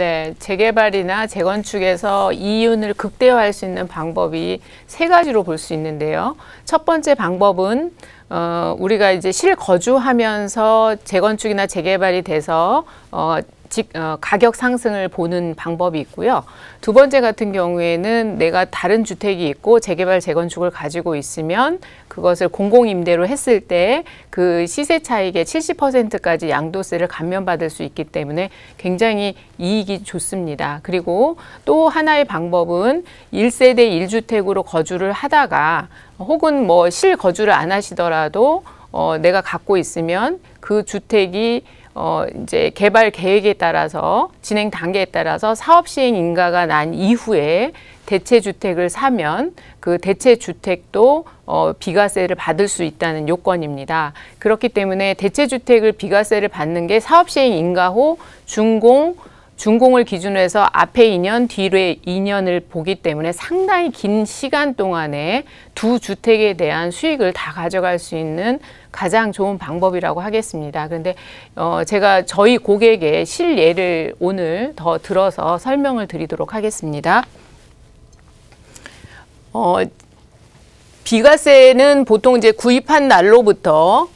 네, 재개발이나 재건축에서 이윤을 극대화할 수 있는 방법이 세 가지로 볼 수 있는데요. 첫 번째 방법은 우리가 이제 실거주하면서 재건축이나 재개발이 돼서 가격 상승을 보는 방법이 있고요. 두 번째 같은 경우에는 내가 다른 주택이 있고 재개발, 재건축을 가지고 있으면 그것을 공공임대로 했을 때 그 시세 차익의 70%까지 양도세를 감면받을 수 있기 때문에 굉장히 이익이 좋습니다. 그리고 또 하나의 방법은 1세대 1주택으로 거주를 하다가 혹은 뭐 실거주를 안 하시더라도 내가 갖고 있으면 그 주택이 이제 개발 계획에 따라서 진행 단계에 따라서 사업 시행 인가가 난 이후에 대체주택을 사면 그 대체주택도 비과세를 받을 수 있다는 요건입니다. 그렇기 때문에 대체주택을 비과세를 받는 게 사업 시행 인가 후 준공을 기준으로 해서 앞에 2년, 뒤에 2년을 보기 때문에 상당히 긴 시간 동안에 두 주택에 대한 수익을 다 가져갈 수 있는 가장 좋은 방법이라고 하겠습니다. 그런데 제가 저희 고객의 실예를 오늘 더 들어서 설명을 드리도록 하겠습니다. 비과세는 보통 이제 구입한 날로부터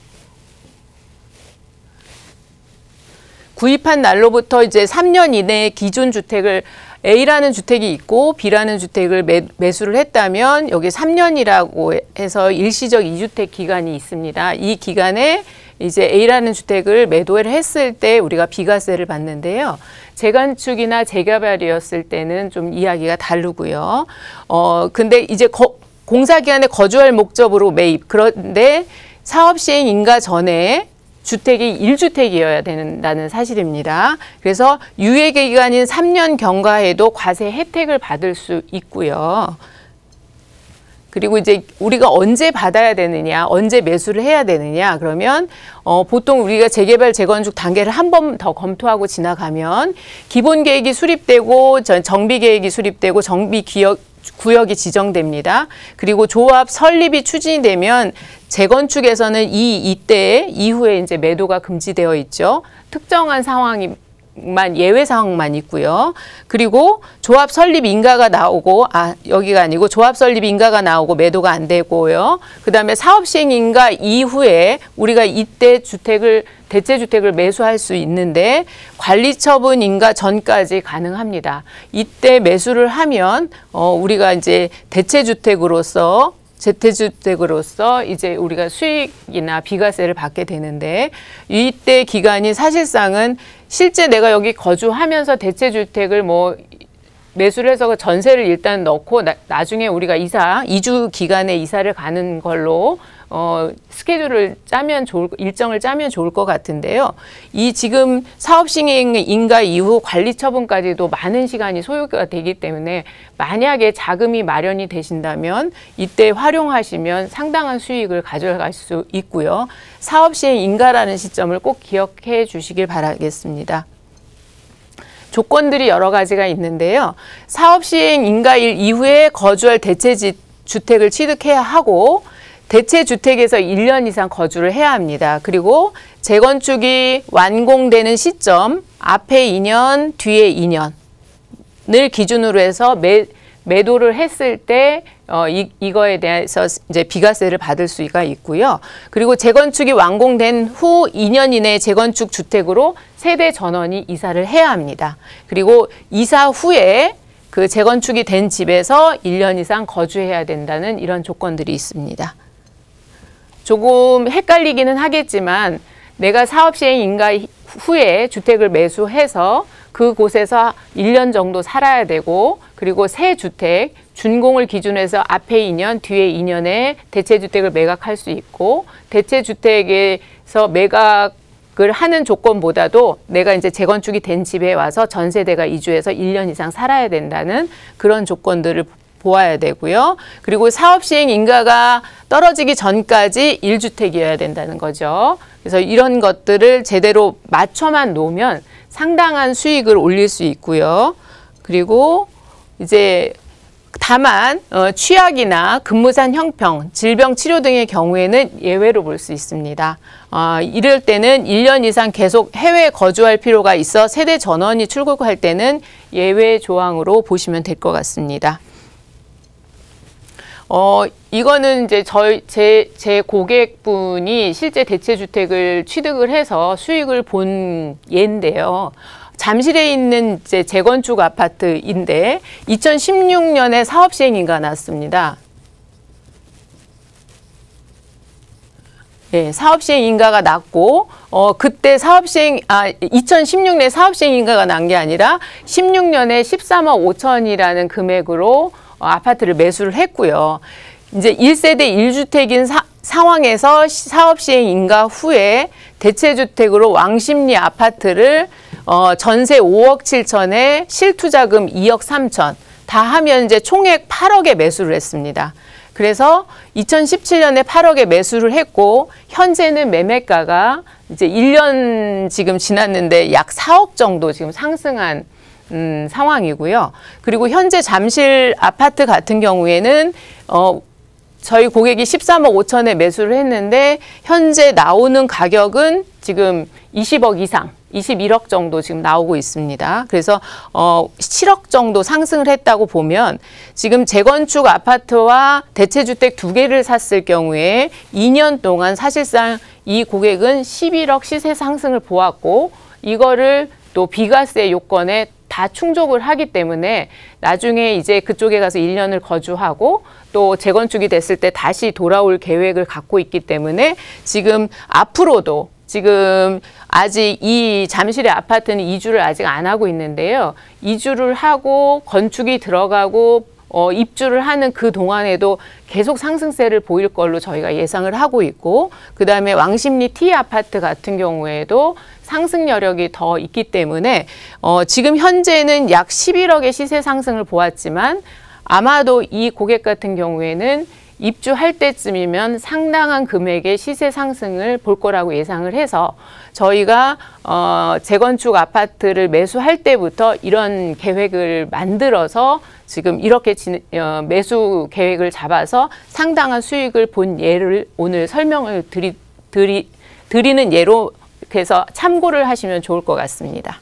이제 3년 이내에 기존 주택을 A라는 주택이 있고 B라는 주택을 매수를 했다면 여기 3년이라고 해서 일시적 2주택 기간이 있습니다. 이 기간에 이제 A라는 주택을 매도를 했을 때 우리가 비과세를 받는데요. 재건축이나 재개발이었을 때는 좀 이야기가 다르고요. 근데 이제 공사 기간에 거주할 목적으로 매입. 그런데 사업 시행 인가 전에 주택이 1주택이어야 된다는 사실입니다. 그래서 유예 기간인 3년 경과에도 과세 혜택을 받을 수 있고요. 그리고 이제 우리가 언제 받아야 되느냐, 언제 매수를 해야 되느냐, 그러면 보통 우리가 재개발, 재건축 단계를 한 번 더 검토하고 지나가면 기본 계획이 수립되고 정비 계획이 수립되고 정비 구역이 지정됩니다. 그리고 조합 설립이 추진이 되면 재건축에서는 이때 이후에 이제 매도가 금지되어 있죠. 특정한 상황만 예외 상황만 있고요. 그리고 조합 설립 인가가 나오고 여기가 아니고 조합 설립 인가가 나오고 매도가 안 되고요. 그다음에 사업 시행 인가 이후에 우리가 이때 대체주택을 매수할 수 있는데 관리처분 인가 전까지 가능합니다. 이때 매수를 하면 우리가 이제 대체주택으로서 이제 우리가 수익이나 비과세를 받게 되는데 이때 기간이 사실상은 실제 내가 여기 거주하면서 대체주택을 매수를 해서 전세를 일단 넣고 나중에 우리가 이주 기간에 이사를 가는 걸로 일정을 짜면 좋을 것 같은데요. 이 지금 사업 시행 인가 이후 관리 처분까지도 많은 시간이 소요가 되기 때문에 만약에 자금이 마련이 되신다면 이때 활용하시면 상당한 수익을 가져갈 수 있고요. 사업 시행 인가라는 시점을 꼭 기억해 주시길 바라겠습니다. 조건들이 여러 가지가 있는데요. 사업 시행 인가일 이후에 거주할 대체주택을 취득해야 하고 대체주택에서 1년 이상 거주를 해야 합니다. 그리고 재건축이 완공되는 시점 앞에 2년, 뒤에 2년을 기준으로 해서 매도를 했을 때 이거에 대해서 이제 비과세를 받을 수가 있고요. 그리고 재건축이 완공된 후 2년 이내에 재건축 주택으로 세대 전원이 이사를 해야 합니다. 그리고 이사 후에 그 재건축이 된 집에서 1년 이상 거주해야 된다는 이런 조건들이 있습니다. 조금 헷갈리기는 하겠지만 내가 사업 시행 인가 후에 주택을 매수해서 그곳에서 1년 정도 살아야 되고 그리고 새 주택 준공을 기준으로 해서 앞에 2년, 뒤에 2년에 대체주택을 매각할 수 있고 대체주택에서 매각을 하는 조건보다도 내가 이제 재건축이 된 집에 와서 전세대가 이주해서 1년 이상 살아야 된다는 그런 조건들을 보아야 되고요. 그리고 사업 시행 인가가 떨어지기 전까지 1주택이어야 된다는 거죠. 그래서 이런 것들을 제대로 맞춰만 놓으면 상당한 수익을 올릴 수 있고요. 그리고 이제 다만 취약이나 근무산 형평, 질병 치료 등의 경우에는 예외로 볼 수 있습니다. 이럴 때는 1년 이상 계속 해외에 거주할 필요가 있어 세대 전원이 출국할 때는 예외 조항으로 보시면 될 것 같습니다. 이거는 이제 제 고객분이 실제 대체주택을 취득을 해서 수익을 본 예인데요. 잠실에 있는 이제 재건축 아파트인데 2016년에 사업 시행 인가가 났습니다. 예, 사업 시행 인가가 났고 그때 2016년에 사업 시행 인가가 난 게 아니라 16년에 13억 5천이라는 금액으로 아파트를 매수를 했고요. 이제 1세대 1주택인 상황에서 사업 시행 인가 후에 대체주택으로 왕십리 아파트를 전세 5억 7천에 실투자금 2억 3천 다 하면 이제 총액 8억에 매수를 했습니다. 그래서 2017년에 8억에 매수를 했고 현재는 매매가가 이제 1년 지금 지났는데 약 4억 정도 지금 상승한 상황이고요. 그리고 현재 잠실 아파트 같은 경우에는 저희 고객이 13억 5천에 매수를 했는데 현재 나오는 가격은 지금 20억 이상, 21억 정도 지금 나오고 있습니다. 그래서 7억 정도 상승을 했다고 보면 지금 재건축 아파트와 대체주택 두 개를 샀을 경우에 2년 동안 사실상 이 고객은 11억 시세 상승을 보았고 이거를 또 비과세 요건에 다 충족을 하기 때문에 나중에 이제 그쪽에 가서 1년을 거주하고 또 재건축이 됐을 때 다시 돌아올 계획을 갖고 있기 때문에 지금 앞으로도 지금 아직 이 잠실의 아파트는 이주를 아직 안 하고 있는데요. 이주를 하고 건축이 들어가고 입주를 하는 그 동안에도 계속 상승세를 보일 걸로 저희가 예상을 하고 있고 그다음에 왕십리 T 아파트 같은 경우에도 상승 여력이 더 있기 때문에 지금 현재는 약 11억의 시세 상승을 보았지만 아마도 이 고객 같은 경우에는 입주할 때쯤이면 상당한 금액의 시세 상승을 볼 거라고 예상을 해서 저희가 재건축 아파트를 매수할 때부터 이런 계획을 만들어서 지금 이렇게 매수 계획을 잡아서 상당한 수익을 본 예를 오늘 설명을 드리는 예로 그래서 참고를 하시면 좋을 것 같습니다.